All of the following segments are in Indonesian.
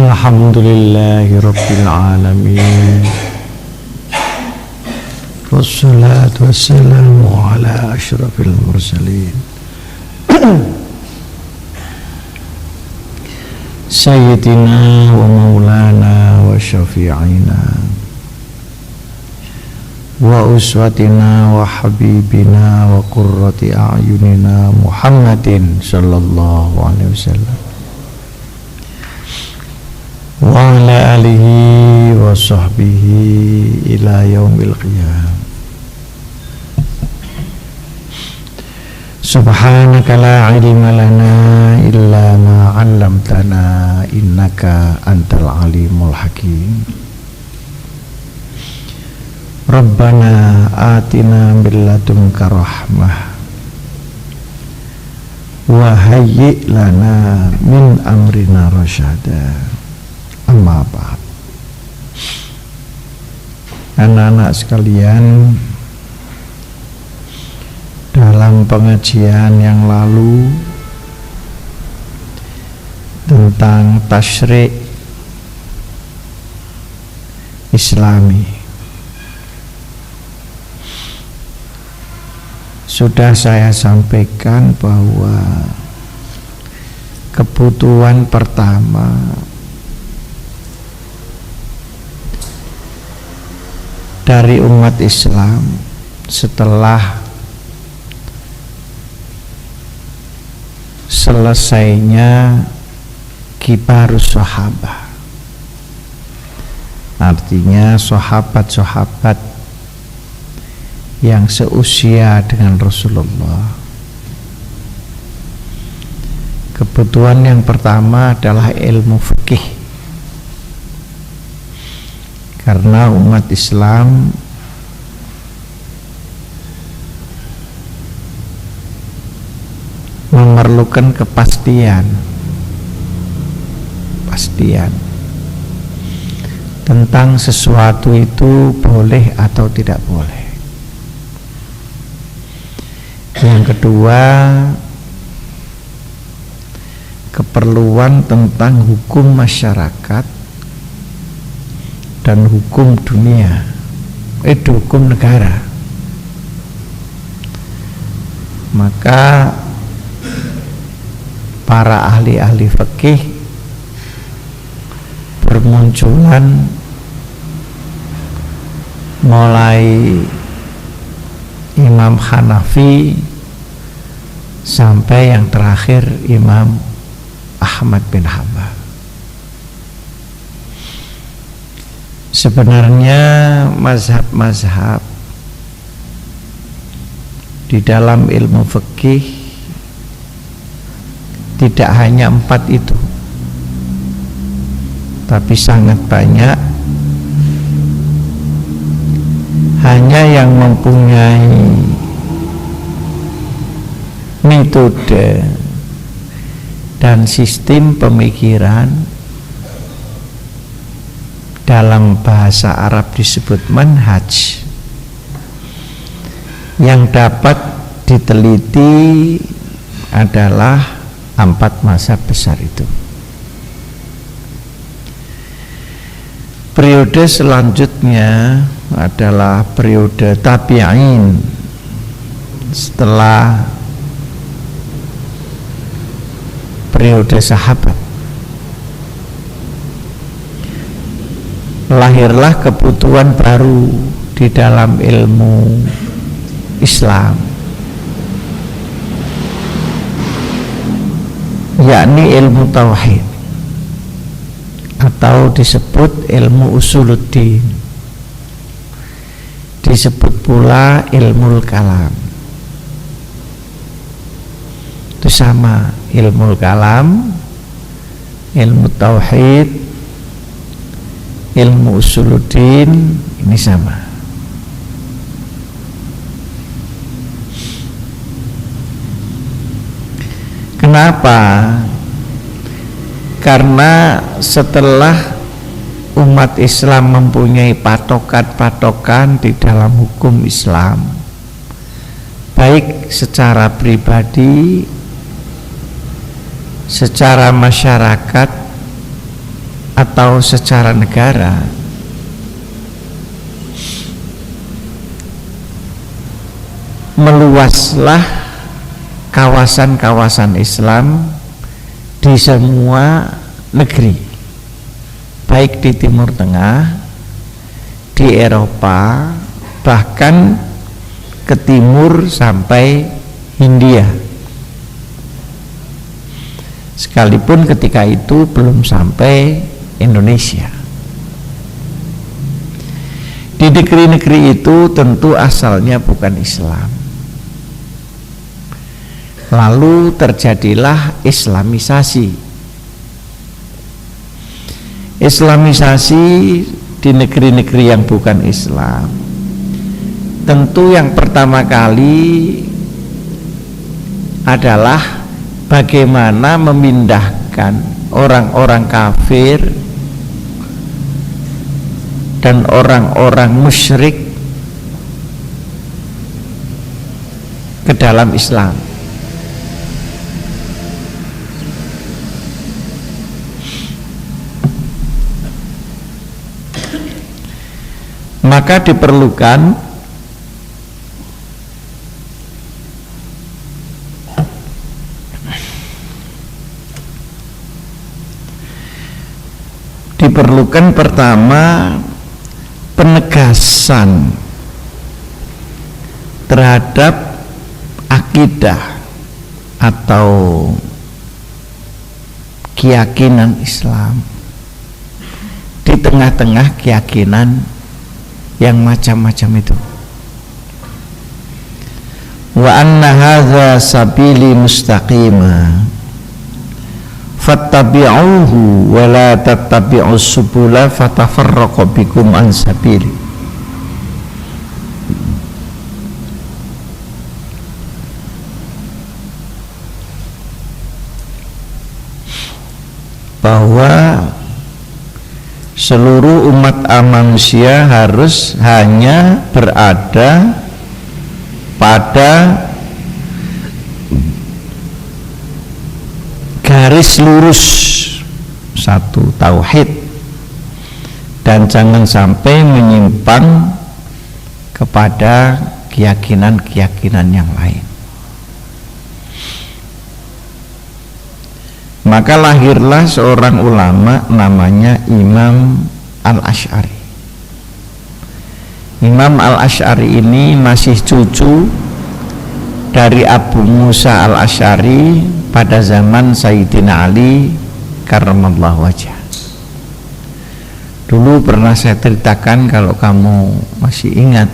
Alhamdulillahi Rabbil Alamin. Wassalatu wassalamu ala ashrafil mursalin Sayyidina wa maulana wa syafi'ina wa uswatina wa habibina wa qurrati a'yunina Muhammadin sallallahu alaihi wasallam wa ala alihi wa sahbihi ila yaumil qiyam. Subhanaka la ilma lana illa ma 'allamtana innaka antal alimul hakim. Rabbana atina min ladunka rahmah wa hayyi' lana min amrina rasyada. Amma ba'd. Anak-anak sekalian, dalam pengajian yang lalu tentang tasyrik Islami sudah saya sampaikan bahwa kebutuhan pertama dari umat Islam setelah selesainya kibarus sahabat, artinya sahabat-sahabat yang seusia dengan Rasulullah, kebutuhan yang pertama adalah ilmu fikih. Karena umat Islam memerlukan kepastian tentang sesuatu itu boleh atau tidak boleh. Yang kedua, keperluan tentang hukum masyarakat dan hukum dunia, hukum negara. Maka para ahli-ahli fikih bermunculan mulai Imam Hanafi sampai yang terakhir Imam Ahmad bin Hanbal. Sebenarnya mazhab-mazhab di dalam ilmu fikih tidak hanya 4 itu, tapi sangat banyak. Hanya yang mempunyai metode dan sistem pemikiran, dalam bahasa Arab disebut manhaj, yang dapat diteliti adalah 4 mazhab besar itu. Periode selanjutnya adalah periode tabi'in, setelah periode sahabat. Lahirlah kebutuhan baru di dalam ilmu Islam, yakni ilmu tauhid atau disebut ilmu usuluddin, disebut pula ilmu kalam. Itu sama, ilmu kalam, ilmu tauhid, ilmu usuluddin, ini sama. Kenapa? Karena setelah umat Islam mempunyai patokan-patokan di dalam hukum Islam, baik secara pribadi, secara masyarakat, atau secara negara, meluaslah kawasan-kawasan Islam di semua negeri, baik di Timur Tengah, di Eropa, bahkan ke timur sampai Hindia, sekalipun ketika itu belum sampai Indonesia. Di negeri-negeri itu tentu asalnya bukan Islam, lalu terjadilah Islamisasi di negeri-negeri yang bukan Islam. Tentu yang pertama kali adalah bagaimana memindahkan orang-orang kafir dan orang-orang musyrik ke dalam Islam. Maka diperlukan pertama penegasan terhadap akidah atau keyakinan Islam di tengah-tengah keyakinan yang macam-macam itu. Wa anna hadza sabili mustaqima fattabi'uhu wa la tattabi'us subula fatafarraqu bikum an sabili. Bahwa seluruh umat manusia harus hanya berada pada garis lurus satu tauhid dan jangan sampai menyimpang kepada keyakinan-keyakinan yang lain. Maka lahirlah seorang ulama namanya Imam Al-Asy'ari. Imam Al-Asy'ari ini masih cucu dari Abu Musa Al-Asy'ari pada zaman Sayyidina Ali karramallahu wajhah. Dulu pernah saya ceritakan, kalau kamu masih ingat,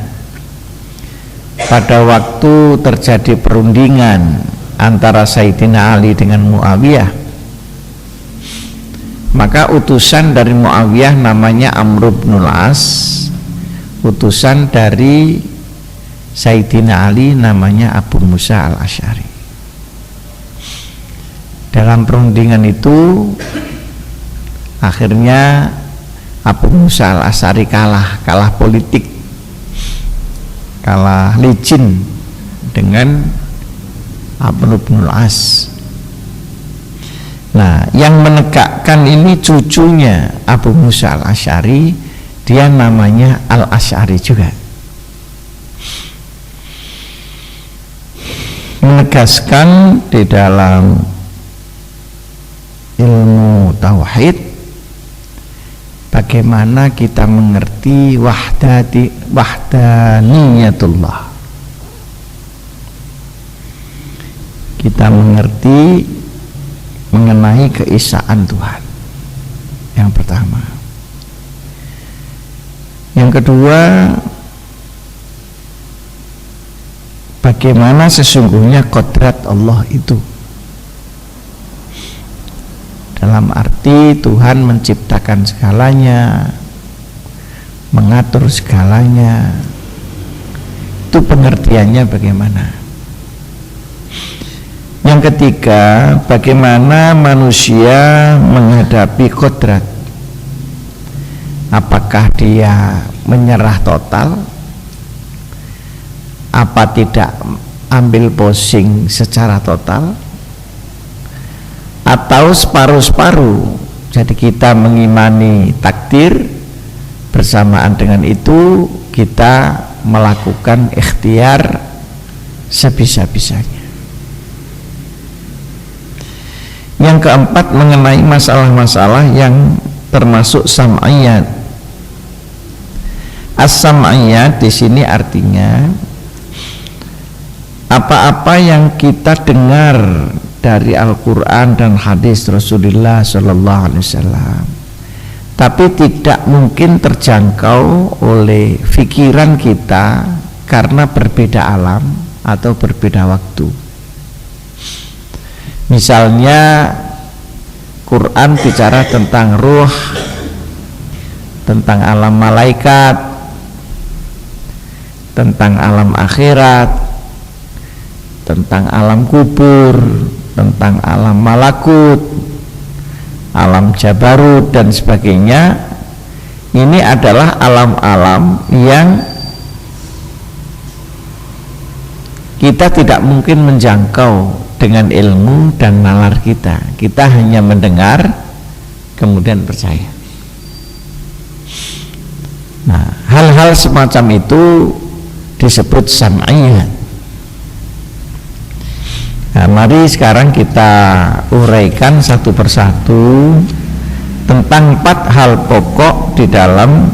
pada waktu terjadi perundingan antara Sayyidina Ali dengan Muawiyah, maka utusan dari Muawiyah namanya Amr bin Al-As, utusan dari Sayyidina Ali namanya Abu Musa Al-Asy'ari. Dalam perundingan itu akhirnya Abu Musa Al-Asy'ari kalah politik, kalah licin dengan Amr bin Al-As. Nah, yang menegakkan ini cucunya Abu Musa Al-Asy'ari, dia namanya Al-Asy'ari juga. Menegaskan di dalam ilmu tauhid bagaimana kita mengerti wahdaniyatullah. Kita mengerti mengenai keesaan Tuhan, yang pertama. Yang kedua, bagaimana sesungguhnya kodrat Allah itu, dalam arti Tuhan menciptakan segalanya, mengatur segalanya. Itu pengertiannya bagaimana. Yang ketiga, bagaimana manusia menghadapi kodrat. Apakah dia menyerah total, apa tidak ambil pusing secara total, atau separuh-separuh Jadi kita mengimani takdir, bersamaan dengan itu kita melakukan ikhtiar sebisa-bisanya. Yang keempat, mengenai masalah-masalah yang termasuk sam'iyat. As-sam'iyat di sini artinya apa-apa yang kita dengar dari Al-Quran dan hadis Rasulullah Sallallahu Alaihi Wasallam, tapi tidak mungkin terjangkau oleh pikiran kita karena berbeda alam atau berbeda waktu. Misalnya Quran bicara tentang ruh, tentang alam malaikat, tentang alam akhirat, tentang alam kubur, tentang alam malakut, alam jabarut dan sebagainya. Ini adalah alam-alam yang kita tidak mungkin menjangkau dengan ilmu dan nalar kita. Kita hanya mendengar kemudian percaya. Nah, hal-hal semacam itu disebut sam'iyat. Nah, mari sekarang kita uraikan satu persatu tentang 4 hal pokok di dalam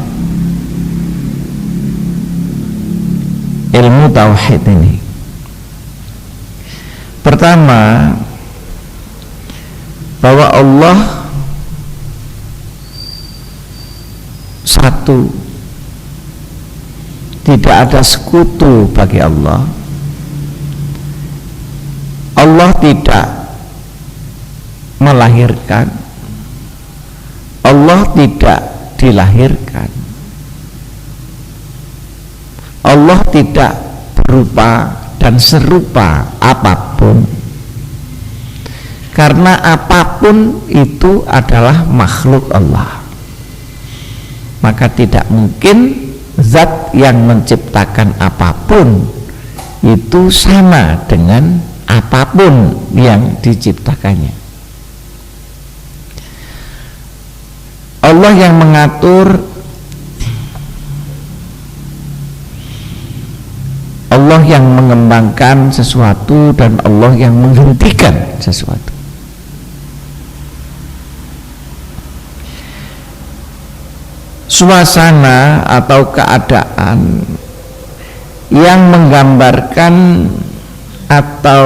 ilmu tauhid ini. Pertama, bahwa Allah satu, tidak ada sekutu bagi Allah. Allah tidak melahirkan, Allah tidak dilahirkan, Allah tidak berupa dan serupa apapun, karena apapun itu adalah makhluk Allah. Maka tidak mungkin zat yang menciptakan apapun itu sama dengan apapun yang diciptakannya. Allah yang mengatur, Allah yang mengembangkan sesuatu, dan Allah yang menghentikan sesuatu. Suasana atau keadaan yang menggambarkan atau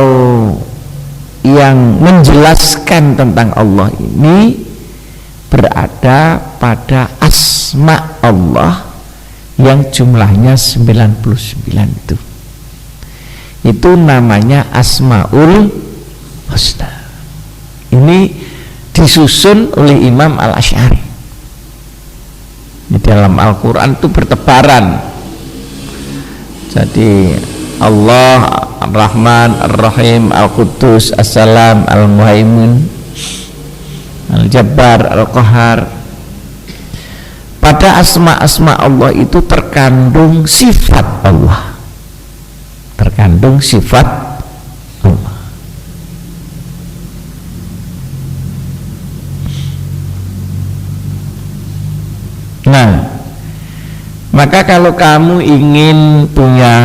yang menjelaskan tentang Allah ini berada pada asma Allah yang jumlahnya 99 itu. Itu namanya Asmaul Husna. Ini disusun oleh Imam Al-Asy'ari. Di dalam Al-Quran itu bertebaran. Jadi Allah Ar-Rahman, Ar-Rahim, Al-Quddus, As-Salam, Al-Muhaimin, Al-Jabbar, Al-Qahar. Pada asma-asma Allah itu terkandung sifat Allah, terkandung sifat Allah. Nah, maka kalau kamu ingin punya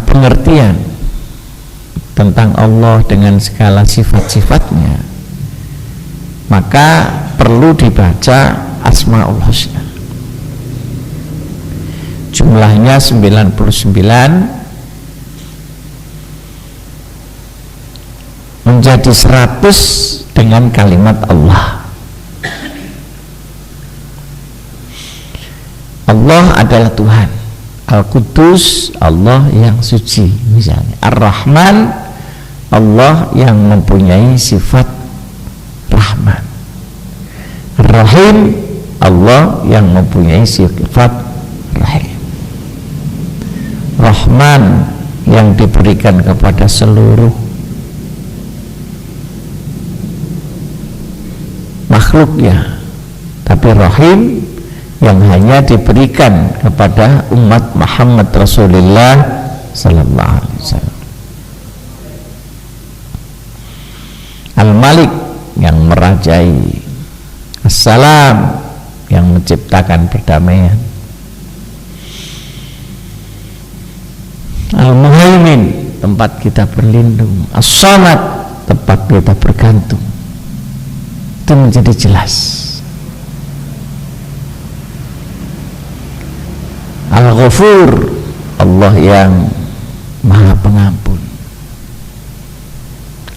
pengertian tentang Allah dengan segala sifat-sifatnya, maka perlu dibaca Asmaul Husna. Jumlahnya 99 menjadi 100 dengan kalimat Allah. Allah adalah Tuhan. Al-Quddus, Allah yang suci misalnya. Ar-Rahman, Allah yang mempunyai sifat Rahman. Ar-Rahim, Allah yang mempunyai sifat Rahim. Rahman yang diberikan kepada seluruh makhluknya, tapi Rahim yang hanya diberikan kepada umat Muhammad Rasulullah Sallallahu Alaihi Wasallam. Al-Malik yang merajai, Assalam, yang menciptakan perdamaian. Al-Muhaimin, tempat kita berlindung. As-Samad, tempat kita bergantung. Itu menjadi jelas. Al-Ghafur, Allah yang Maha Pengampun.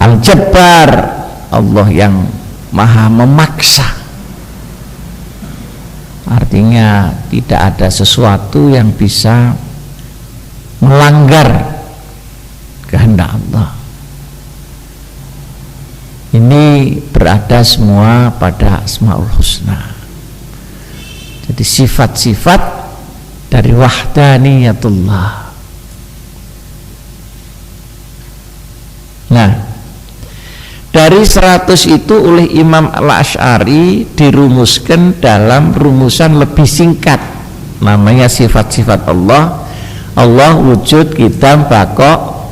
Al-Jabbar, Allah yang Maha Memaksa. Artinya tidak ada sesuatu yang bisa melanggar kehendak Allah. Ini berada semua pada Asmaul Husna. Jadi sifat-sifat dari wahdaniyatullah. Nah, dari 100 itu oleh Imam Al-Asy'ari dirumuskan dalam rumusan lebih singkat, namanya sifat-sifat Allah. Allah wujud, qidam, baqa,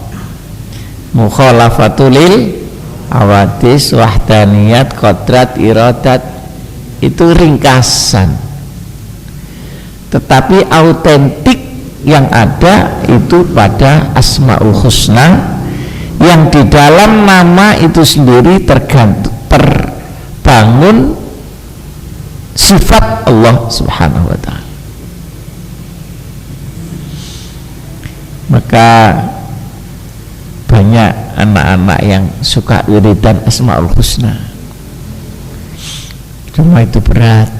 mukhalafatulil awadis, wahdaniyat, qadrat, iradat. Itu ringkasan, tetapi autentik yang ada itu pada Asmaul Husna, yang di dalam nama itu sendiri terbangun sifat Allah Subhanahu wa ta'ala. Maka banyak anak-anak yang suka wiridan Asmaul Husna, cuma itu berat,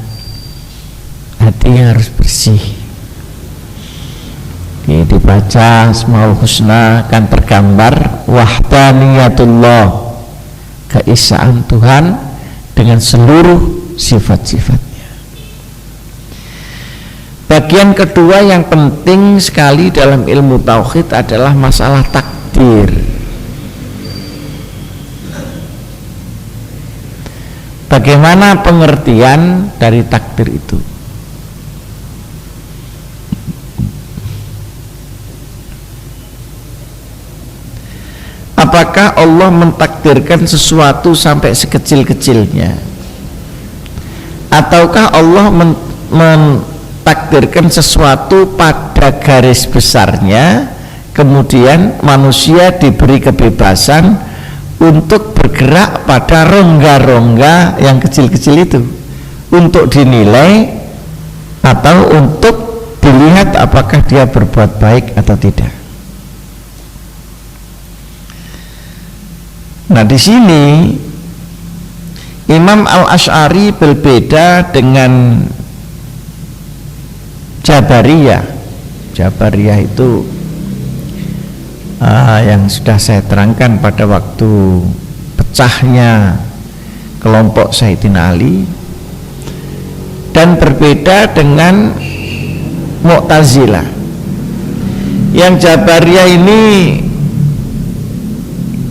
hatinya harus bersih. Dibaca Asmaul Husna kan tergambar wahdaniyatullah, keesaan Tuhan dengan seluruh sifat-sifatnya. Bagian kedua yang penting sekali dalam ilmu tauhid adalah masalah takdir. Bagaimana pengertian dari takdir itu? Apakah Allah mentakdirkan sesuatu sampai sekecil-kecilnya? Ataukah Allah mentakdirkan sesuatu pada garis besarnya, kemudian manusia diberi kebebasan untuk bergerak pada rongga-rongga yang kecil-kecil itu untuk dinilai atau untuk dilihat apakah dia berbuat baik atau tidak? Nah, di sini Imam Al-Asy'ari berbeda dengan Jabariyah. Jabariyah itu yang sudah saya terangkan pada waktu pecahnya kelompok Sayyidina Ali, dan berbeda dengan Mu'tazilah. Yang Jabariyah ini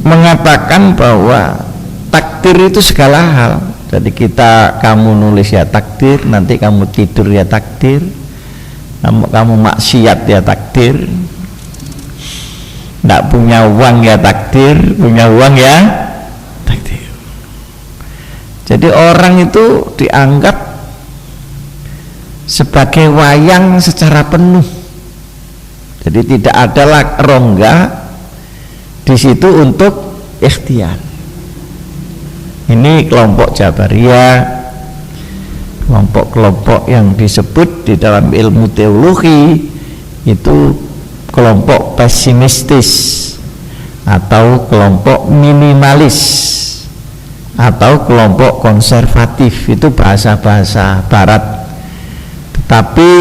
mengatakan bahwa takdir itu segala hal. Jadi kamu nulis ya takdir, nanti kamu tidur ya takdir, kamu maksiat ya takdir, tidak punya uang ya takdir, punya uang ya takdir. Jadi orang itu dianggap sebagai wayang secara penuh. Jadi tidak ada rongga di situ untuk ikhtiar. Ini kelompok Jabariyah, kelompok-kelompok yang disebut di dalam ilmu teologi itu kelompok pesimistis atau kelompok minimalis atau kelompok konservatif. Itu bahasa-bahasa barat, tetapi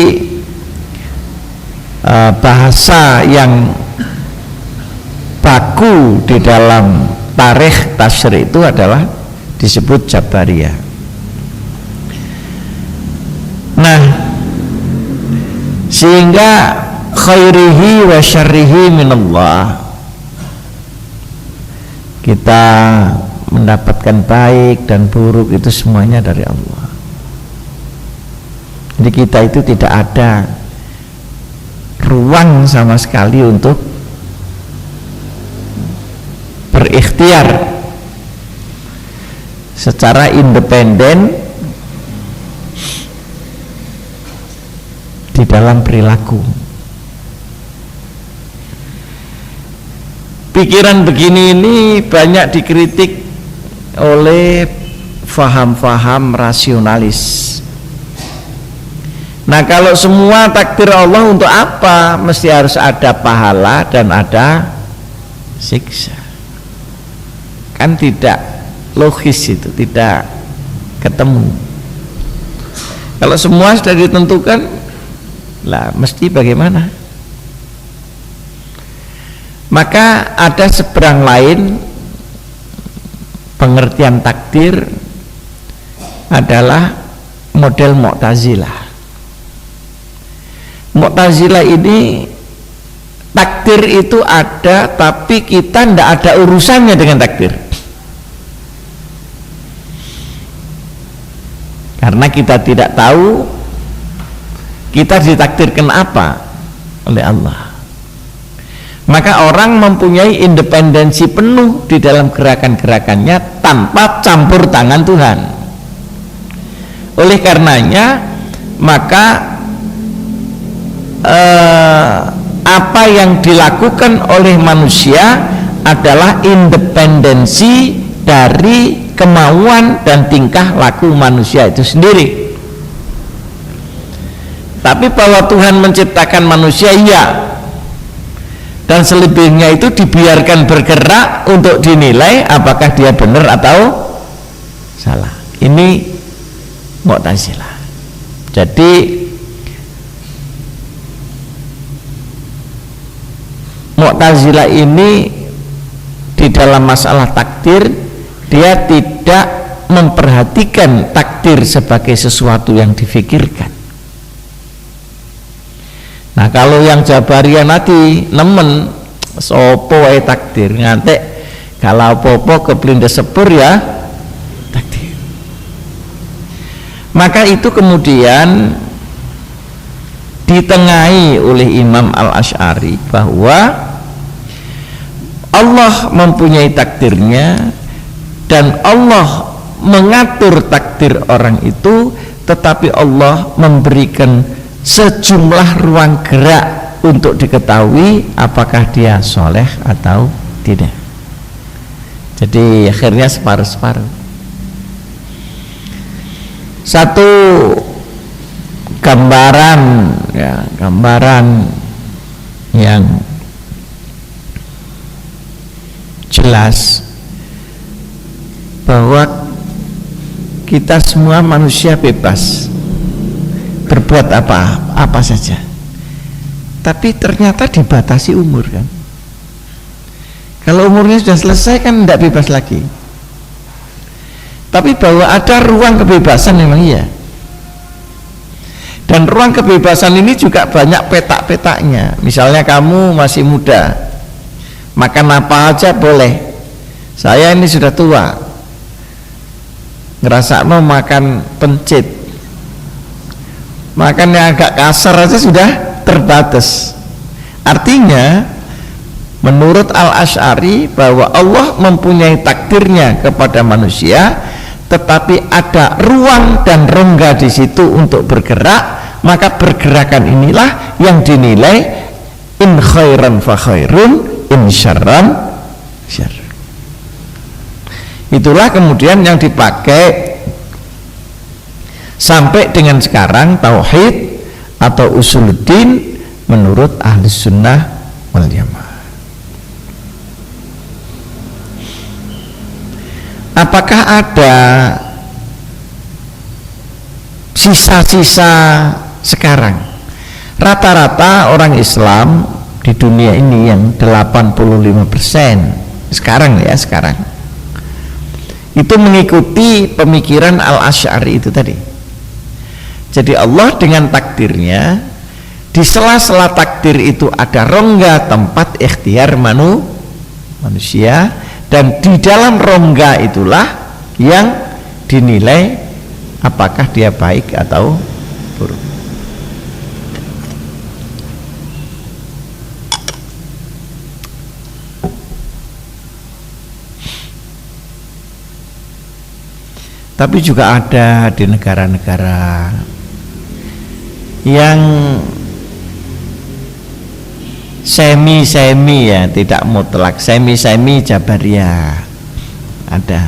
bahasa yang baku di dalam tarikh tasyri' itu adalah disebut Jabariyah. Nah, sehingga khairihi wa syarrihi minallah, kita mendapatkan baik dan buruk itu semuanya dari Allah. Jadi kita itu tidak ada ruang sama sekali untuk berikhtiar secara independen dalam perilaku. Pikiran begini ini banyak dikritik oleh faham-faham rasionalis. Nah, kalau semua takdir Allah, untuk apa mesti harus ada pahala dan ada siksa? Kan tidak logis itu, tidak ketemu. Kalau semua sudah ditentukan, lah mesti bagaimana? Maka ada seberang lain pengertian takdir adalah model Mu'tazilah. Mu'tazilah ini takdir itu ada, tapi kita tidak ada urusannya dengan takdir, karena kita tidak tahu kita ditakdirkan apa oleh Allah. Maka orang mempunyai independensi penuh di dalam gerakan-gerakannya tanpa campur tangan Tuhan. Oleh karenanya, maka apa yang dilakukan oleh manusia adalah independensi dari kemauan dan tingkah laku manusia itu sendiri. Tapi bahwa Tuhan menciptakan manusia, iya, dan selebihnya itu dibiarkan bergerak untuk dinilai apakah dia benar atau salah. Ini Mu'tazilah. Jadi Mu'tazilah ini di dalam masalah takdir, dia tidak memperhatikan takdir sebagai sesuatu yang difikirkan. Nah, kalau yang Jabariyah nanti nemen sopo wae takdir, ngantek kalau popo keplindes sepur ya takdir. Maka itu kemudian ditengahi oleh Imam Al-Asy'ari bahwa Allah mempunyai takdirnya dan Allah mengatur takdir orang itu, tetapi Allah memberikan sejumlah ruang gerak untuk diketahui apakah dia soleh atau tidak. Jadi akhirnya separuh-separuh. Satu gambaran, ya, gambaran yang jelas bahwa kita semua manusia bebas berbuat apa saja, tapi ternyata dibatasi umur kan. Kalau umurnya sudah selesai kan tidak bebas lagi. Tapi bahwa ada ruang kebebasan memang iya. Dan ruang kebebasan ini juga banyak petak-petaknya. Misalnya kamu masih muda, makan apa aja boleh. Saya ini sudah tua, ngerasa mau makan pencit, makan yang agak kasar aja sudah terbatas. Artinya menurut Al-Asy'ari bahwa Allah mempunyai takdirnya kepada manusia, tetapi ada ruang dan rongga di situ untuk bergerak. Maka pergerakan inilah yang dinilai in khairan fa khairun, in syarran syarr. Itulah kemudian yang dipakai sampai dengan sekarang tauhid atau usuluddin menurut ahli sunnah wal jamaah. Apakah ada sisa-sisa sekarang? Rata-rata orang Islam di dunia ini yang 85% sekarang itu mengikuti pemikiran Al-Asy'ari itu tadi. Jadi Allah dengan takdirnya, di sela-sela takdir itu ada rongga tempat ikhtiar manusia, dan di dalam rongga itulah yang dinilai apakah dia baik atau buruk. Tapi juga ada di negara-negara yang semi ya, tidak mutlak, semi Jabariyah ada.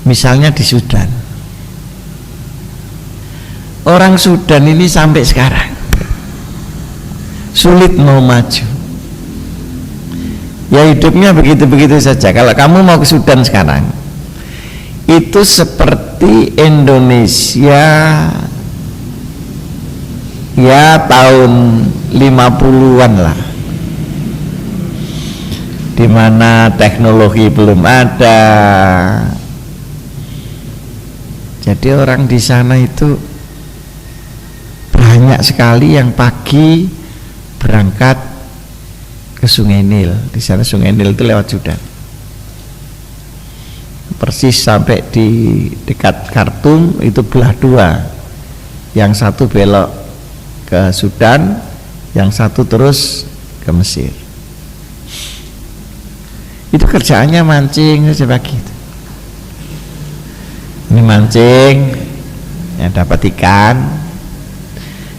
Misalnya di Sudan, orang Sudan ini sampai sekarang sulit mau maju, ya hidupnya begitu-begitu saja. Kalau kamu mau ke Sudan sekarang, itu seperti Indonesia ya tahun 50-an lah, dimana teknologi belum ada. Jadi orang di sana itu banyak sekali yang pagi berangkat ke Sungai Nil. Di sana Sungai Nil itu lewat Sudan, persis sampai di dekat Khartoum itu belah dua, yang satu belok ke Sudan, yang satu terus ke Mesir. Itu kerjaannya mancing saja pagi itu. Ini mancing, ya dapat ikan.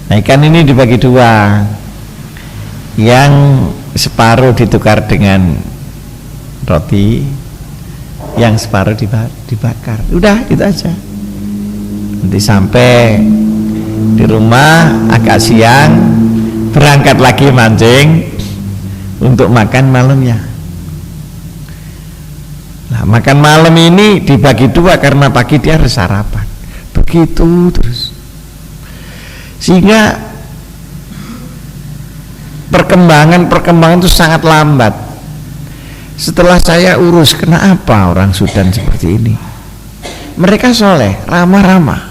Nah ikan ini dibagi dua, yang separuh ditukar dengan roti, yang separuh dibakar. Udah itu aja. Nanti sampai di rumah agak siang, berangkat lagi mancing untuk makan malamnya. Nah, makan malam ini dibagi dua karena pagi dia harus sarapan. Begitu terus. Sehingga perkembangan itu sangat lambat. Setelah saya urus, kenapa orang Sudan seperti ini? Mereka soleh, ramah-ramah.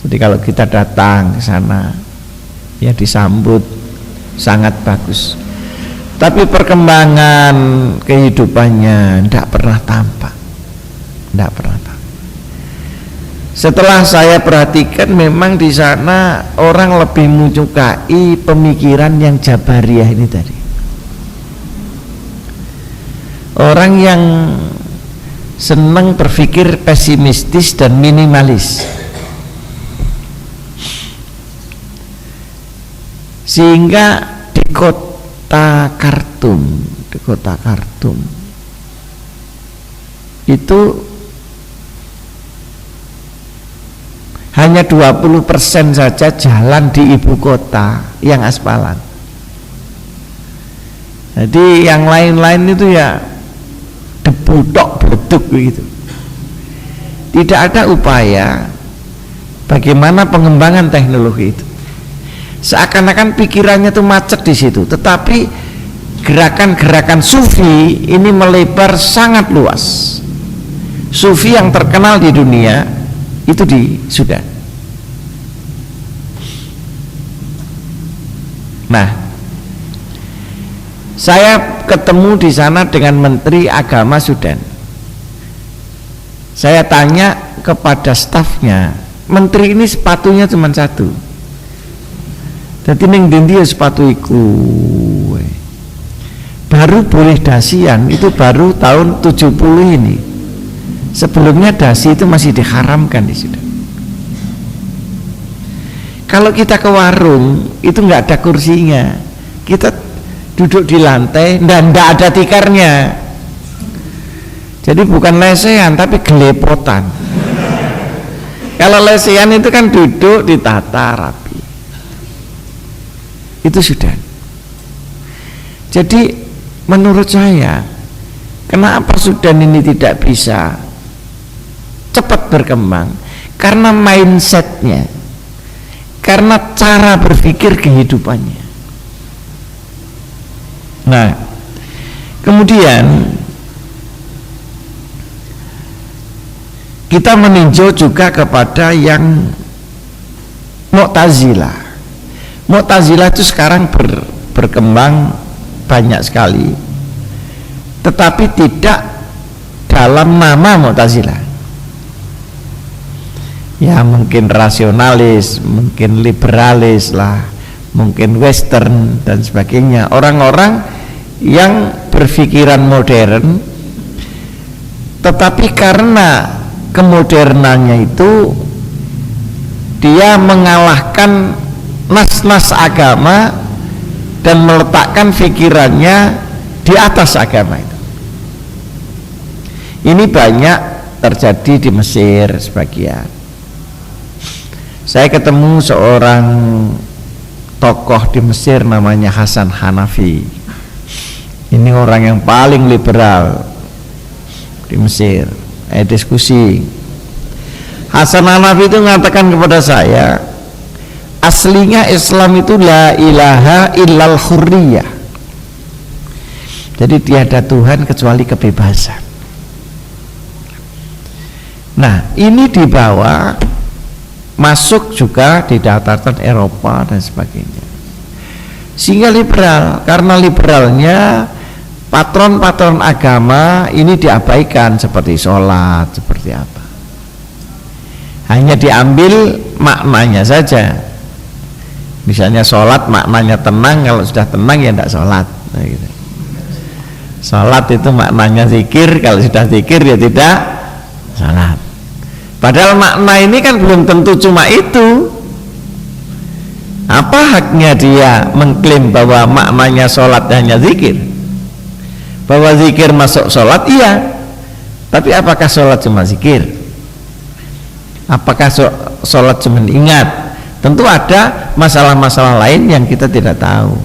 Jadi kalau kita datang ke sana, ya disambut sangat bagus. Tapi perkembangan kehidupannya tidak pernah tampak, tidak pernah tampak. Setelah saya perhatikan, memang di sana orang lebih menyukai pemikiran yang Jabariyah ini tadi. Orang yang senang berpikir pesimistis dan minimalis, sehingga di kota Khartoum itu hanya 20% saja jalan di ibu kota yang aspalan. Jadi yang lain-lain itu ya debu tok bleduk begitu. Tidak ada upaya bagaimana pengembangan teknologi itu. Seakan-akan pikirannya tuh macet di situ, tetapi gerakan-gerakan sufi ini melebar sangat luas. Sufi yang terkenal di dunia itu di Sudan. Nah, saya ketemu di sana dengan Menteri Agama Sudan. Saya tanya kepada stafnya, menteri ini sepatunya cuma satu. Jadi ning ndi sepatu iku baru boleh dasian itu baru tahun 70 ini. Sebelumnya dasi itu masih diharamkan di Sudan. Kalau kita ke warung itu nggak ada kursinya, kita duduk di lantai dan nggak ada tikarnya. Jadi bukan lesehan tapi gelepotan. Kalau lesehan itu kan duduk ditata rapi. Itu Sudan. Jadi menurut saya, kenapa Sudan ini tidak bisa cepat berkembang? Karena mindsetnya, karena cara berpikir kehidupannya. Nah, kemudian kita meninjau juga kepada yang Mu'tazilah. Mu'tazilah itu sekarang berkembang banyak sekali, tetapi tidak dalam nama Mu'tazilah. Ya mungkin rasionalis, mungkin liberalis lah, mungkin western dan sebagainya. Orang-orang yang berpikiran modern, tetapi karena kemodernannya itu dia mengalahkan nas-nas agama dan meletakkan pikirannya di atas agama itu. Ini banyak terjadi di Mesir sebagian. Saya ketemu seorang tokoh di Mesir namanya Hasan Hanafi. Ini orang yang paling liberal di Mesir. Diskusi. Hasan Hanafi itu mengatakan kepada saya, aslinya Islam itu la ilaha illal hurriyah. Jadi tiada Tuhan kecuali kebebasan. Nah, ini dibawa masuk juga di daratan Eropa dan sebagainya. Sehingga liberal, karena liberalnya patron-patron agama ini diabaikan seperti sholat, seperti apa. Hanya diambil maknanya saja. Misalnya sholat maknanya tenang, kalau sudah tenang ya tidak sholat. Nah, gitu. Sholat itu maknanya zikir, kalau sudah zikir ya tidak sholat. Padahal makna ini kan belum tentu cuma itu. Apa haknya dia mengklaim bahwa maknanya sholat hanya zikir? Bahwa zikir masuk sholat, iya. Tapi apakah sholat cuma zikir? Apakah sholat cuma ingat? Tentu ada masalah-masalah lain yang kita tidak tahu.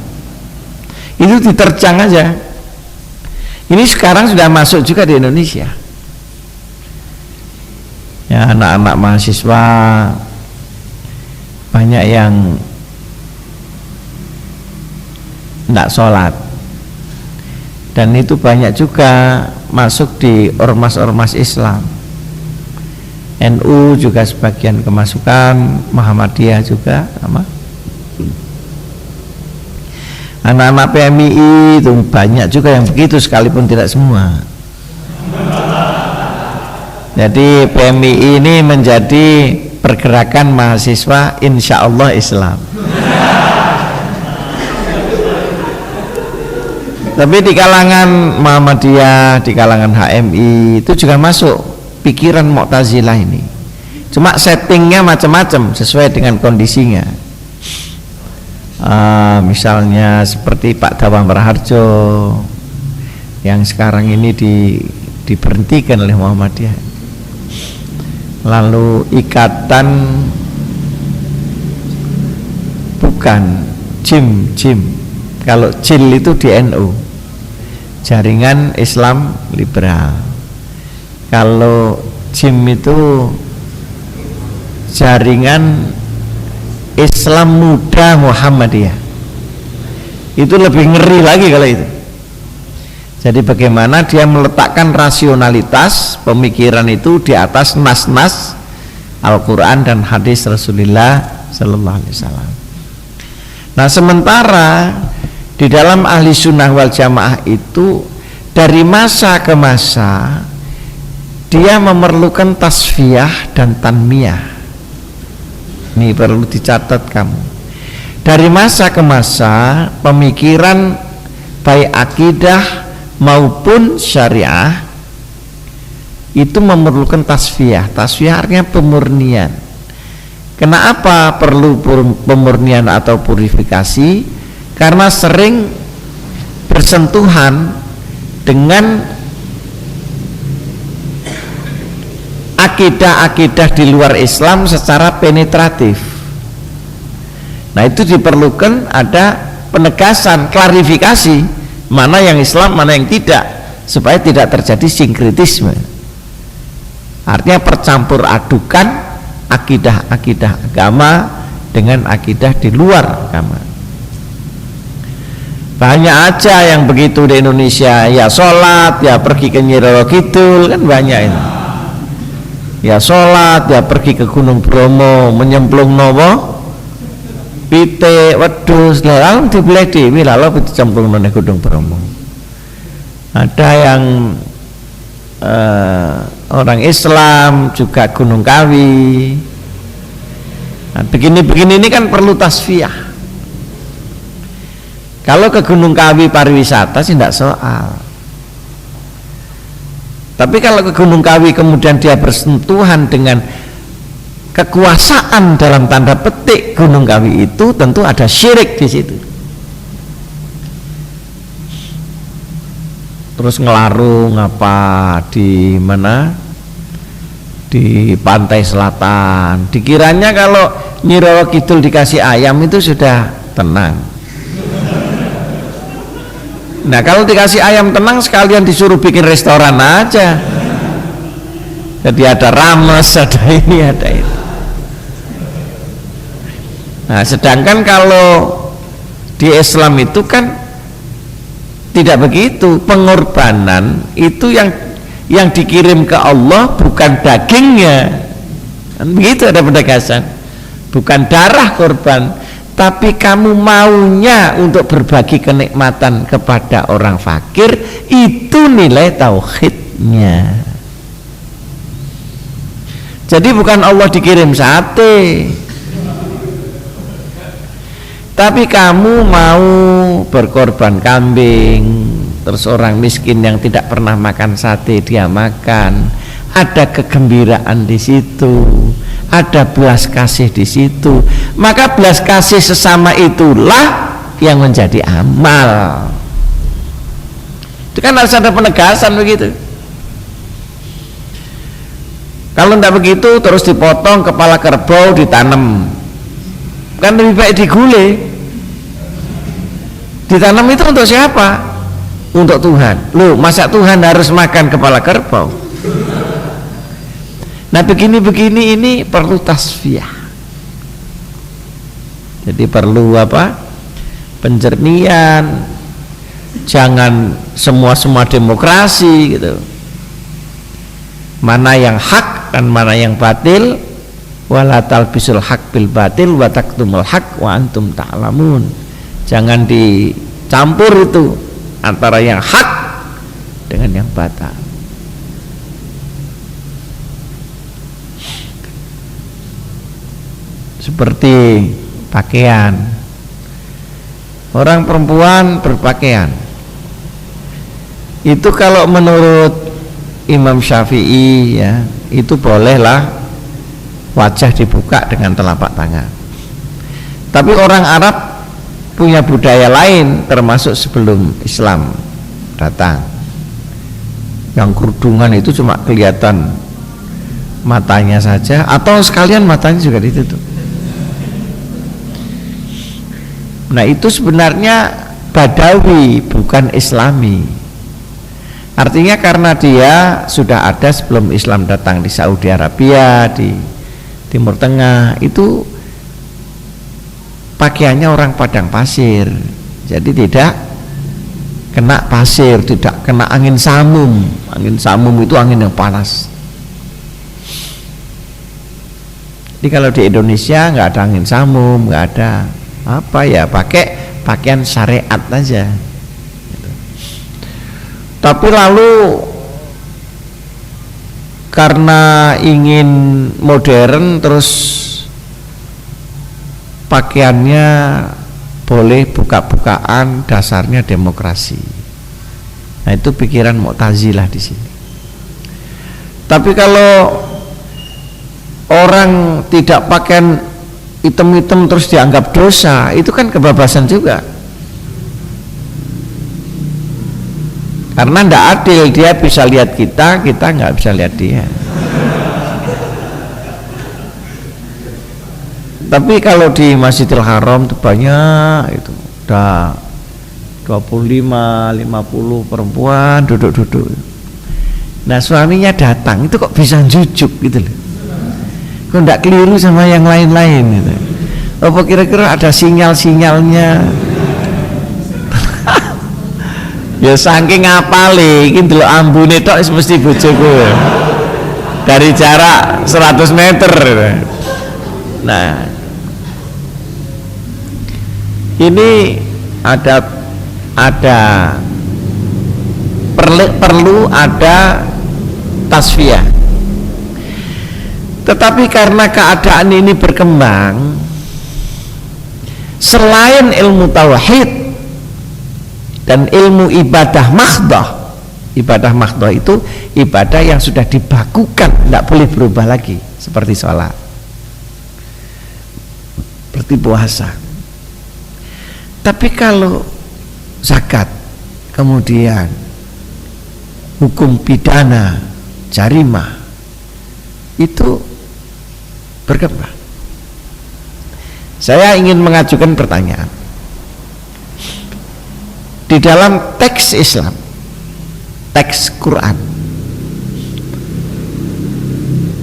Itu diterjang aja. Ini sekarang sudah masuk juga di Indonesia. Ya, anak-anak mahasiswa banyak yang tidak sholat, dan itu banyak juga masuk di ormas-ormas Islam. NU juga sebagian kemasukan, Muhammadiyah juga sama. Anak-anak PMI itu banyak juga yang begitu, sekalipun tidak semua. Jadi PMI ini menjadi pergerakan mahasiswa insya Allah Islam. Tapi di kalangan Muhammadiyah, di kalangan HMI itu juga masuk pikiran Mu'tazilah ini. Cuma settingnya macam-macam sesuai dengan kondisinya. Misalnya seperti Pak Dawang Raharjo yang sekarang ini diberhentikan oleh Muhammadiyah. Lalu ikatan bukan JIM. Kalau JIL itu di NU, Jaringan Islam Liberal. Kalau JIM itu Jaringan Islam Muda Muhammadiyah. Itu lebih ngeri lagi kalau itu. Jadi bagaimana dia meletakkan rasionalitas pemikiran itu di atas nas-nas Al-Quran dan hadis Rasulullah Sallallahu Alaihi Wasallam. Nah, sementara di dalam ahli sunnah wal jamaah itu dari masa ke masa dia memerlukan tasfiyah dan tanmiyah. Ini perlu dicatat kamu. Dari masa ke masa pemikiran baik akidah maupun syariah itu memerlukan tasfiyah. Tasfiyah artinya pemurnian. Kenapa perlu pemurnian atau purifikasi? Karena sering bersentuhan dengan akidah-akidah di luar Islam secara penetratif. Nah, itu diperlukan ada penegasan, klarifikasi mana yang Islam, mana yang tidak, supaya tidak terjadi sinkritisme. Artinya percampur adukan akidah-akidah agama dengan akidah di luar agama. Banyak aja yang begitu di Indonesia, ya sholat, ya pergi ke Nyi Roro Kidul, kan banyak ini. Ya sholat, ya pergi ke Gunung Bromo, menyemplung nopo pite wedhus, lalu dibeli dewi, lalu itu cemplung nang Gunung Bromo. Ada yang orang Islam juga Gunung Kawi. Nah, begini-begini ini kan perlu tasfiyah. Kalau ke Gunung Kawi pariwisata sih tidak soal. Tapi kalau ke Gunung Kawi kemudian dia bersentuhan dengan kekuasaan dalam tanda petik Gunung Kawi itu, tentu ada syirik di situ. Terus ngelarung apa di mana, di pantai selatan, dikiranya kalau Nyi Roro Kidul dikasih ayam itu sudah tenang. Nah kalau dikasih ayam tenang, sekalian disuruh bikin restoran aja. Jadi ada rames, ada ini, ada itu. Nah sedangkan kalau di Islam itu kan tidak begitu. Pengorbanan itu yang dikirim ke Allah bukan dagingnya, begitu ada penegasan, bukan darah korban, tapi kamu maunya untuk berbagi kenikmatan kepada orang fakir. Itu nilai tauhidnya. Jadi bukan Allah dikirim sate, tapi kamu mau berkorban kambing, terus orang miskin yang tidak pernah makan sate dia makan, ada kegembiraan di situ, ada belas kasih di situ. Maka belas kasih sesama itulah yang menjadi amal. Itu kan harus ada penegasan begitu. Kalau tidak begitu terus dipotong kepala kerbau ditanam, kan lebih baik digulai. Ditanam itu untuk siapa? Untuk Tuhan. Loh, masa Tuhan harus makan kepala kerbau? Nah begini-begini ini perlu tasfiyah. Jadi perlu apa? Penjernihan. Jangan semua demokrasi gitu. Mana yang hak dan mana yang batil. Wala talbisul haq bil batil wa taktumul haq wa antum ta'lamun. Jangan dicampur itu antara yang hak dengan yang batil. Seperti pakaian, orang perempuan berpakaian itu kalau menurut Imam Syafi'i ya, itu bolehlah wajah dibuka dengan telapak tangan. Tapi orang Arab punya budaya lain, termasuk sebelum Islam datang, yang kerudungan itu cuma kelihatan matanya saja, atau sekalian matanya juga ditutup. Nah itu sebenarnya Badawi, bukan Islami. Artinya karena dia sudah ada sebelum Islam datang di Saudi Arabia, di Timur Tengah, itu pakaiannya orang padang pasir, jadi tidak kena pasir, tidak kena angin samum. Angin samum itu angin yang panas. Jadi kalau di Indonesia nggak ada angin samum, nggak ada apa ya, pakai pakaian syariat aja. Tapi lalu karena ingin modern, terus pakaiannya boleh buka-bukaan, dasarnya demokrasi. Nah itu pikiran Mu'tazilah di sini. Tapi kalau orang tidak pakaian hitam-hitam terus dianggap dosa, itu kan kebebasan juga. Karena tidak adil, dia bisa lihat kita nggak bisa lihat dia. Tapi kalau di Masjidil Haram itu banyak, itu udah 25-50 perempuan duduk-duduk. Nah suaminya datang, itu kok bisa jujuk gitu loh. Kok tidak keliru sama yang lain-lain gitu. Apa kira-kira ada sinyal-sinyalnya? Ya saking ngapale iki ndelok ambune tok wis mesti bojoku. Dari jarak 100 meter. Nah. Ini perlu ada tasfiyah. Tetapi karena keadaan ini berkembang, selain ilmu tauhid dan ilmu ibadah mahdhah itu ibadah yang sudah dibakukan, tidak boleh berubah lagi, seperti sholat. berarti puasa. Tapi kalau zakat, kemudian hukum pidana, jarimah, itu berkembang. Saya ingin mengajukan pertanyaan. Di dalam teks Islam, teks Quran,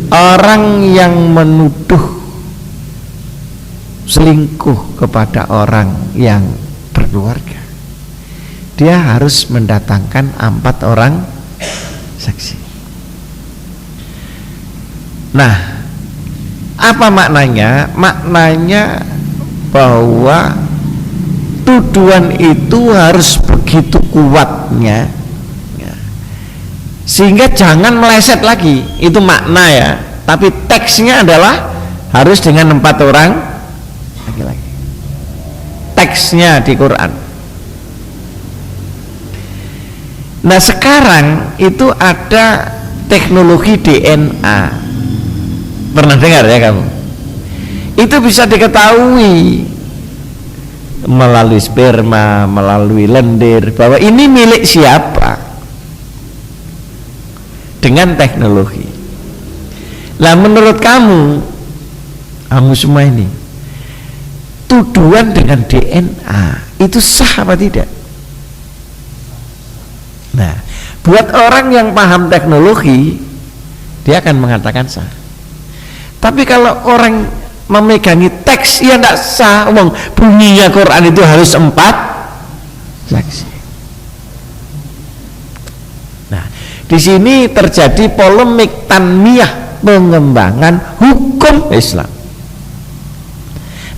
orang yang menuduh selingkuh kepada orang yang berkeluarga, dia harus mendatangkan 4 orang saksi. Nah, apa maknanya? Maknanya bahwa tuduhan itu harus begitu kuatnya, sehingga jangan meleset lagi. Itu makna ya, tapi teksnya adalah harus dengan 4 orang laki-laki. Teksnya di Quran. Nah, sekarang itu ada teknologi DNA. Pernah dengar ya kamu? Itu bisa diketahui melalui sperma, melalui lendir, bahwa ini milik siapa dengan teknologi. Nah, menurut kamu semua ini, tuduhan dengan DNA itu sah apa tidak? Nah, buat orang yang paham teknologi, dia akan mengatakan sah. Tapi kalau orang memegangi teks, ya tidak sah. Bunyinya Quran itu harus 4 saksi. Nah, di sini terjadi polemik tanmiyah, pengembangan hukum Islam.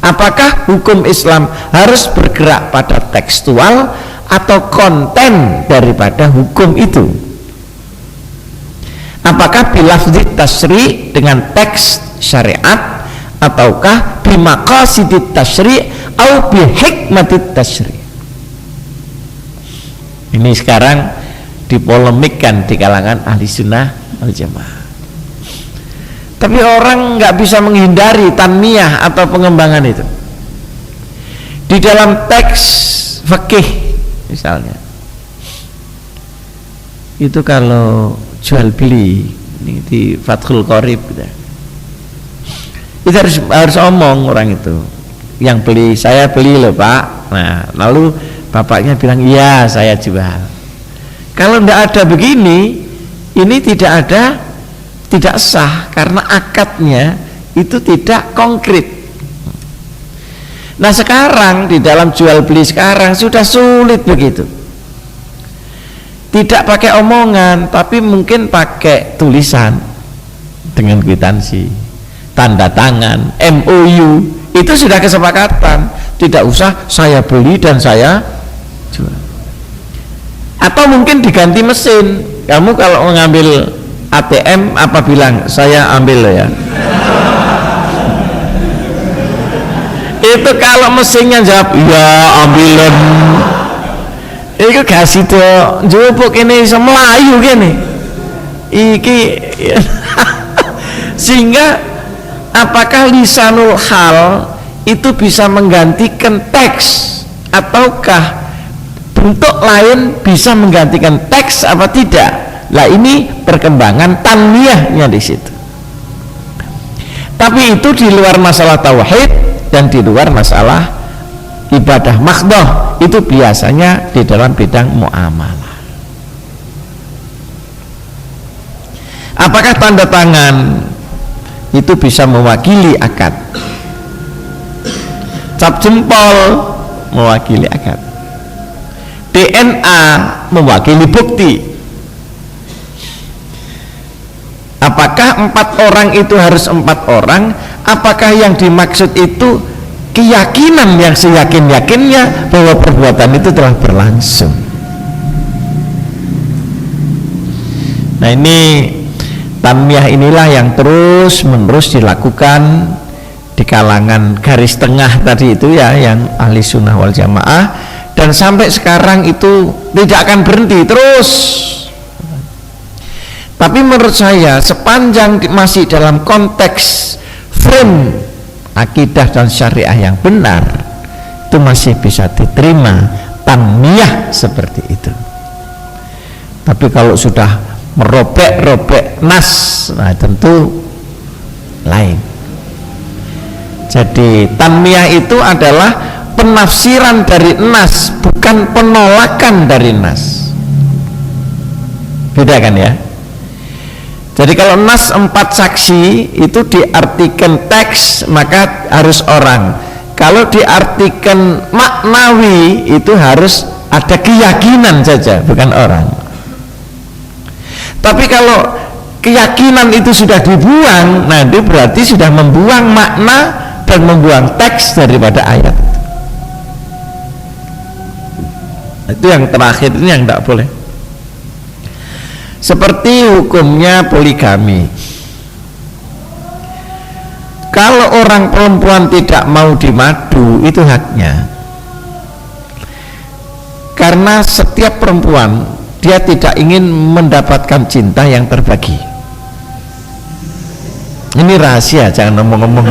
Apakah hukum Islam harus bergerak pada tekstual atau konten daripada hukum itu? Apakah bilafzi tasyri' dengan teks syariat, ataukah bimaqasidit tasyri' au bihikmatit tasyri'? Ini sekarang dipolemikkan di kalangan ahli sunnah wal jamaah. Tapi orang nggak bisa menghindari tanmiyah atau pengembangan itu. Di dalam teks fikih misalnya, itu kalau jual beli ini di Fathul Qorib gitu, itu harus omong orang itu yang beli, saya beli loh Pak. Nah, lalu bapaknya bilang iya saya jual. Kalau tidak ada begini, ini tidak sah karena akadnya itu tidak konkret. Nah, sekarang di dalam jual beli sekarang sudah sulit begitu. Tidak pakai omongan, tapi mungkin pakai tulisan dengan kwitansi, tanda tangan, MOU, itu sudah kesepakatan. Tidak usah saya beli dan saya jual. Atau mungkin diganti mesin. Kamu kalau mengambil ATM apa bilang? Saya ambil ya. Itu kalau mesinnya jawab ya ambilan. Iku gak sido njupuk kene iso mlayu kene. Iki sehingga apakah lisanul hal itu bisa menggantikan teks, ataukah bentuk lain bisa menggantikan teks apa tidak? Lah ini perkembangan tanmiyahnya di situ. Tapi itu di luar masalah tauhid dan di luar masalah ibadah makhdoh, itu biasanya di dalam bidang muamalah. Apakah tanda tangan itu bisa mewakili akad? Cap jempol mewakili akad. DNA mewakili bukti. Apakah 4 orang itu harus 4 orang? Apakah yang dimaksud itu keyakinan yang seyakin-yakinnya bahwa perbuatan itu telah berlangsung? Nah, ini tanmiyah inilah yang terus menerus dilakukan di kalangan garis tengah tadi itu ya, yang ahli sunnah wal jamaah, dan sampai sekarang itu tidak akan berhenti terus. Tapi menurut saya sepanjang masih dalam konteks frame akidah dan syariah yang benar, itu masih bisa diterima tanmiyah seperti itu. Tapi kalau sudah merobek-robek nas, nah tentu lain. Jadi tanmiyah itu adalah penafsiran dari nas, bukan penolakan dari nas. Beda kan ya? Jadi kalau nas 4 saksi itu diartikan teks, maka harus orang. Kalau diartikan maknawi itu harus ada keyakinan saja, bukan orang. Tapi kalau keyakinan itu sudah dibuang, nah itu berarti sudah membuang makna dan membuang teks daripada ayat. Itu yang terakhir, ini yang tidak boleh. Seperti hukumnya poligami. Kalau orang perempuan tidak mau dimadu, itu haknya. Karena setiap perempuan dia tidak ingin mendapatkan cinta yang terbagi. Ini rahasia, jangan ngomong-ngomong.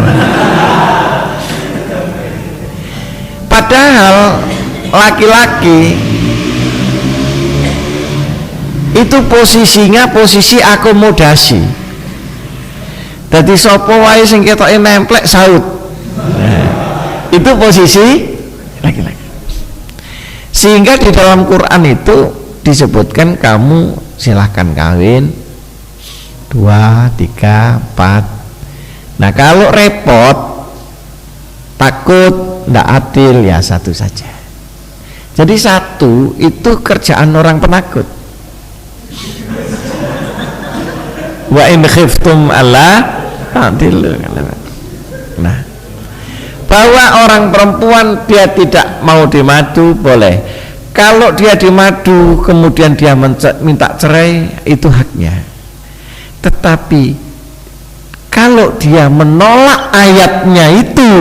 Padahal laki-laki itu posisinya posisi akomodasi. Jadi sapa wae sing ketoke nemplek saut. Nah, itu posisi laki-laki. Sehingga di dalam Quran itu disebutkan kamu silahkan kawin 2, 3, 4. Nah kalau repot, takut tidak adil, ya 1 saja. Jadi 1 itu kerjaan orang penakut. Wa in khiftum alla ta'dilu. Nah, bahwa orang perempuan dia tidak mau dimadu boleh. Kalau dia dimadu kemudian dia minta cerai, itu haknya. Tetapi kalau dia menolak ayatnya itu,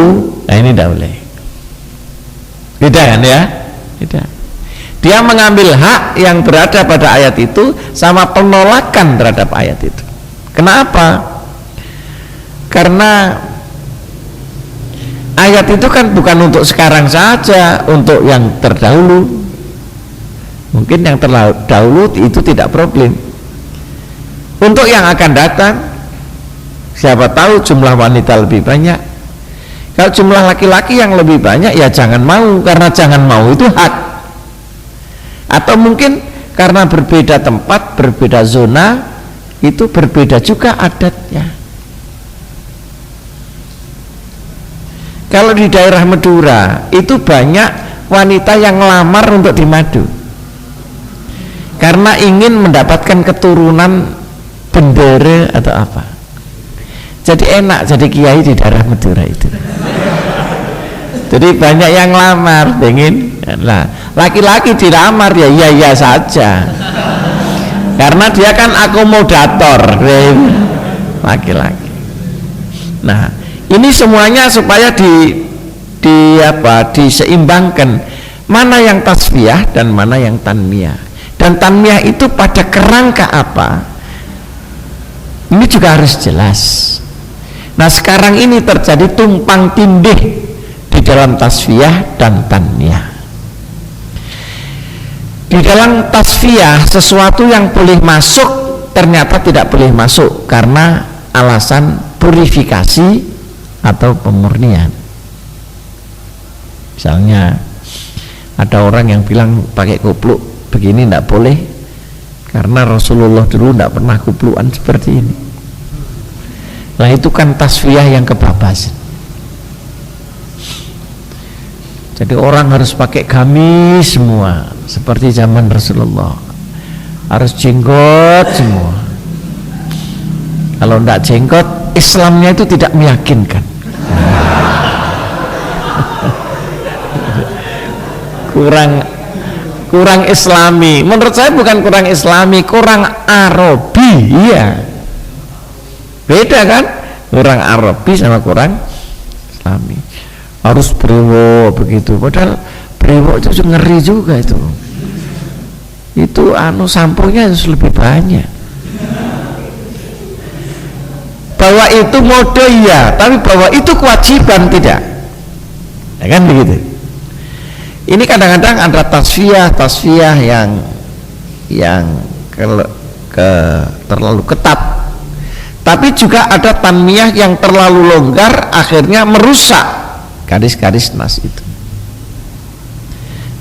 nah ini tidak boleh. Beda kan ya? Beda. Dia mengambil hak yang berada pada ayat itu sama penolakan terhadap ayat itu. Kenapa? Karena ayat itu kan bukan untuk sekarang saja, untuk yang terdahulu. Mungkin yang terdahulu itu tidak problem. Untuk yang akan datang, siapa tahu jumlah wanita lebih banyak. Kalau jumlah laki-laki yang lebih banyak, ya jangan mau, karena jangan mau itu hak. Atau mungkin karena berbeda tempat, berbeda zona, itu berbeda juga adatnya. Kalau di daerah Madura itu banyak wanita yang ngelamar untuk dimadu karena ingin mendapatkan keturunan bendera atau apa. Jadi enak jadi kiai di daerah Madura itu. Jadi banyak yang ngelamar, ingin. Nah, laki-laki dilamar ya iya saja. Karena dia kan akomodator laki-laki. Nah, ini semuanya supaya diseimbangkan mana yang tasfiyah dan mana yang tanmiyah. Dan tanmiyah itu pada kerangka apa? Ini juga harus jelas. Nah, sekarang ini terjadi tumpang tindih di dalam tasfiyah dan tanmiyah. Di dalam tasfiyah, sesuatu yang boleh masuk ternyata tidak boleh masuk karena alasan purifikasi atau pemurnian. Misalnya ada orang yang bilang pakai kupluk begini tidak boleh karena Rasulullah dulu tidak pernah kuplukan seperti ini. Nah itu kan tasfiyah yang kebabasan. Jadi orang harus pakai gamis semua seperti zaman Rasulullah, harus jenggot semua. Kalau tidak jenggot, Islamnya itu tidak meyakinkan. kurang Islami. Menurut saya bukan kurang Islami, kurang Arabi. Iya, beda kan? Kurang Arabi sama kurang Islami. Harus brewok begitu, padahal brewok itu ngeri juga itu samponya harus lebih banyak. Bahwa bahwa itu mode iya, tapi bahwa itu kewajiban tidak. Ya kan begitu. Ini kadang-kadang ada tasfiyah yang terlalu ketat. Tapi juga ada tanmiyah yang terlalu longgar, akhirnya merusak garis-garis nas itu.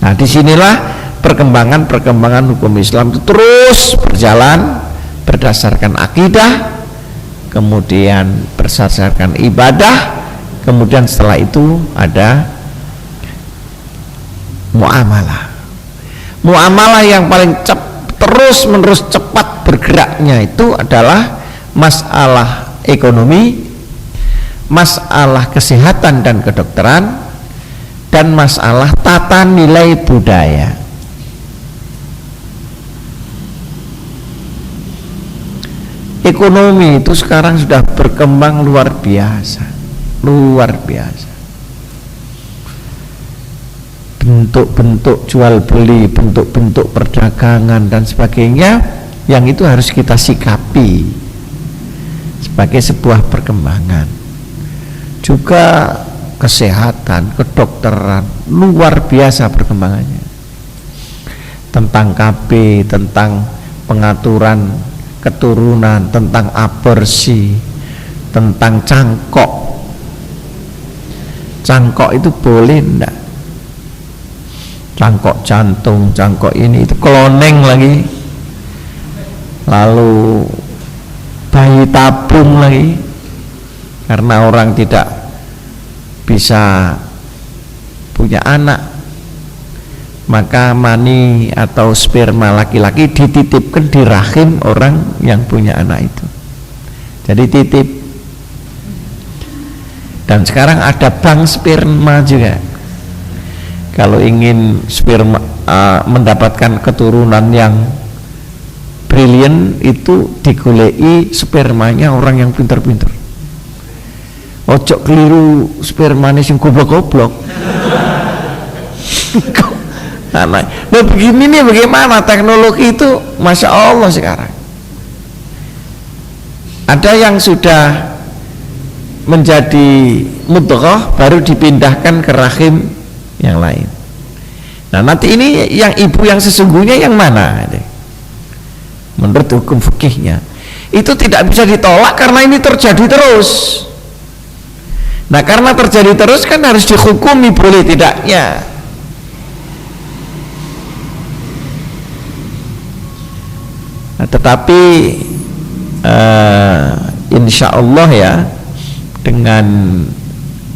Nah, disinilah perkembangan hukum Islam itu terus berjalan berdasarkan akidah, kemudian berdasarkan ibadah, kemudian setelah itu ada muamalah yang paling terus menerus cepat bergeraknya itu adalah masalah ekonomi, masalah kesehatan dan kedokteran, dan masalah tata nilai budaya. Ekonomi itu sekarang sudah berkembang luar biasa. Bentuk-bentuk jual beli, bentuk-bentuk perdagangan dan sebagainya, yang itu harus kita sikapi sebagai sebuah perkembangan. Juga kesehatan, kedokteran luar biasa perkembangannya. Tentang KB, tentang pengaturan keturunan, tentang aborsi, tentang cangkok itu boleh enggak? Cangkok jantung, cangkok ini itu kloneng lagi, lalu bayi tabung lagi, karena orang tidak bisa punya anak, maka mani atau sperma laki-laki dititipkan di rahim orang yang punya anak itu, jadi titip. Dan sekarang ada bank sperma juga. Kalau ingin sperma mendapatkan keturunan yang brilian, itu digoleki spermanya orang yang pintar-pintar. Ojo keliru spermane sing goblok-goblok. Nah, begini nih, bagaimana teknologi itu, masya Allah sekarang. Ada yang sudah menjadi mudghah baru dipindahkan ke rahim yang lain. Nah, nanti ini yang ibu yang sesungguhnya yang mana? Menurut hukum fikihnya itu tidak bisa ditolak karena ini terjadi terus. Nah, karena terjadi terus kan harus dihukumi boleh tidaknya. Nah, tetapi insya Allah ya, dengan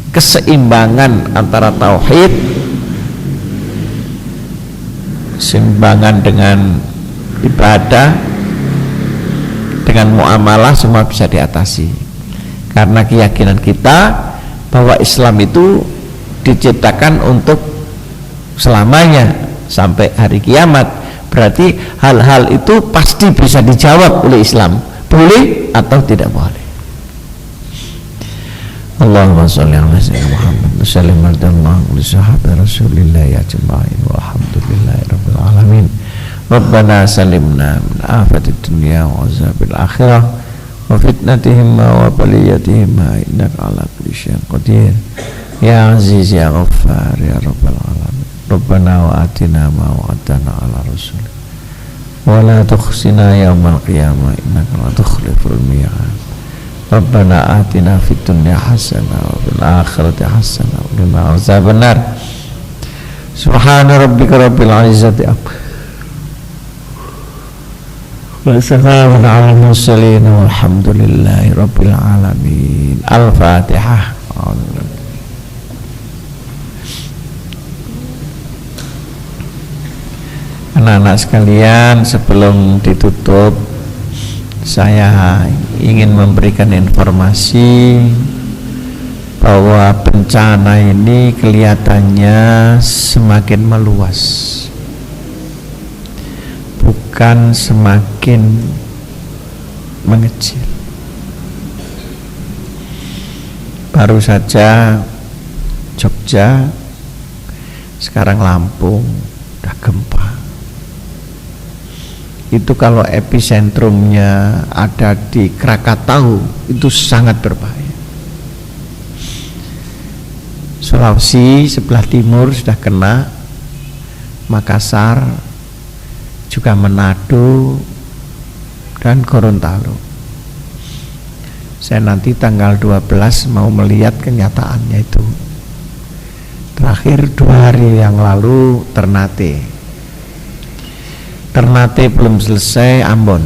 keseimbangan antara tauhid, keseimbangan dengan ibadah, dengan muamalah, semua bisa diatasi. Karena keyakinan kita bahwa Islam itu diciptakan untuk selamanya sampai hari kiamat. Berarti hal-hal itu pasti bisa dijawab oleh Islam, boleh atau tidak boleh. Allahumma sholli ala sayyidina Muhammad wa sallim ala sahabat Rasulillah ya jama'in walhamdulillahi rabbil alamin. Rabbana salimna min afatid dunya wa azabil akhirah wa fitnatihim wa baliyatihim innaka ala kulli syai'in qadir ya aziz ya ghaffar ya rabbal alamin. Rabbana wa atina ma wa'adtana ala rasul wa la tukhzina yaumal qiyamah innaka la tukhliful mi'ad. Rabbana atina fid dunya hasanah wa fil akhirati hasanah wa qina adzaban nar. Subhana rabbika rabbil izzati amma wa salamun alal mursalin walhamdulillahi rabbil alamin. Al-Fatihah. Anak-anak sekalian, sebelum ditutup, saya ingin memberikan informasi bahwa bencana ini kelihatannya semakin meluas, bukan semakin mengecil. Baru saja Jogja, sekarang Lampung udah gempa. itu kalau episentrumnya ada di Krakatau itu sangat berbahaya. Sulawesi sebelah timur sudah kena, Makassar, juga Manado dan Gorontalo. Saya nanti tanggal 12 mau melihat kenyataannya itu. Terakhir 2 hari yang lalu Ternate belum selesai. Ambon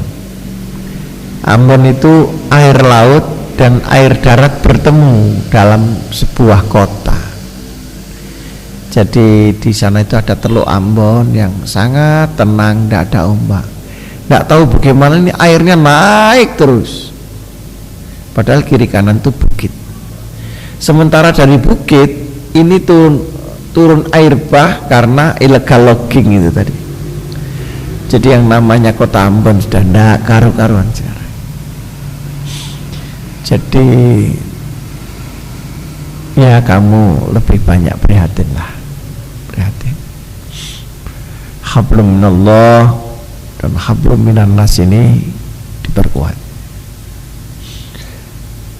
itu air laut dan air darat bertemu dalam sebuah kota. Jadi di sana itu ada Teluk Ambon yang sangat tenang, tidak ada ombak. Tidak tahu bagaimana ini airnya naik terus, padahal kiri kanan itu bukit. Sementara dari bukit ini turun air bah karena illegal logging itu tadi. Jadi yang namanya kota Ambon sudah tidak karu-karuan sekarang. Jadi ya kamu lebih banyak prihatinlah, prihatin. Hablum minallah dan hablum minan nas ini diperkuat.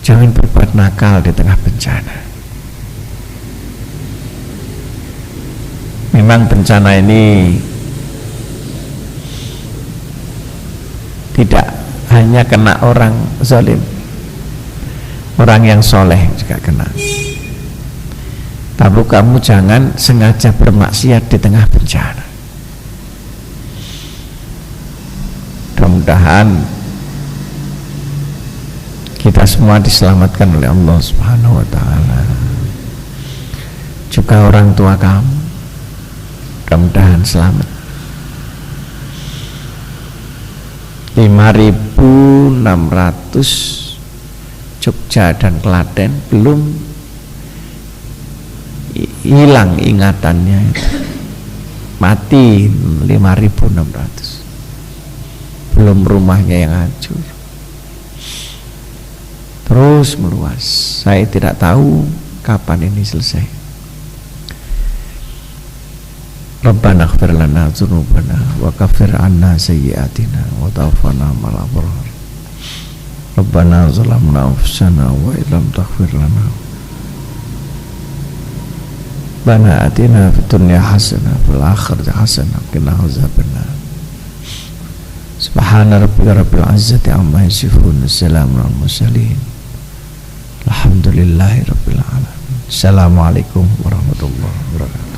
Jangan berbuat nakal di tengah bencana. Memang bencana ini tidak hanya kena orang zalim, orang yang soleh juga kena. Tapi kamu jangan sengaja bermaksiat di tengah bencana. Mudah-mudahan kita semua diselamatkan oleh Allah Subhanahu wa taala. Juga orang tua kamu mudah-mudahan selamat. 5.600 Jogja dan Klaten belum hilang ingatannya, mati 5.600, belum rumahnya yang hancur, terus meluas. Saya tidak tahu kapan ini selesai. Rabbana ighfir lana dzunubana wa kaffir 'anna sayyi'atina wa tawaffana ma'al abrar. Rabbana zalamna anfusana wa illam taghfir lana Rabbana atina fid dunya hasanah wa fil akhirati hasanah wa qina adzabannar. Subhana rabbika rabbil izzati amma yasifun, salamun alal mursalin, alhamdulillahi rabbil alamin. Assalamualaikum warahmatullahi wabarakatuh.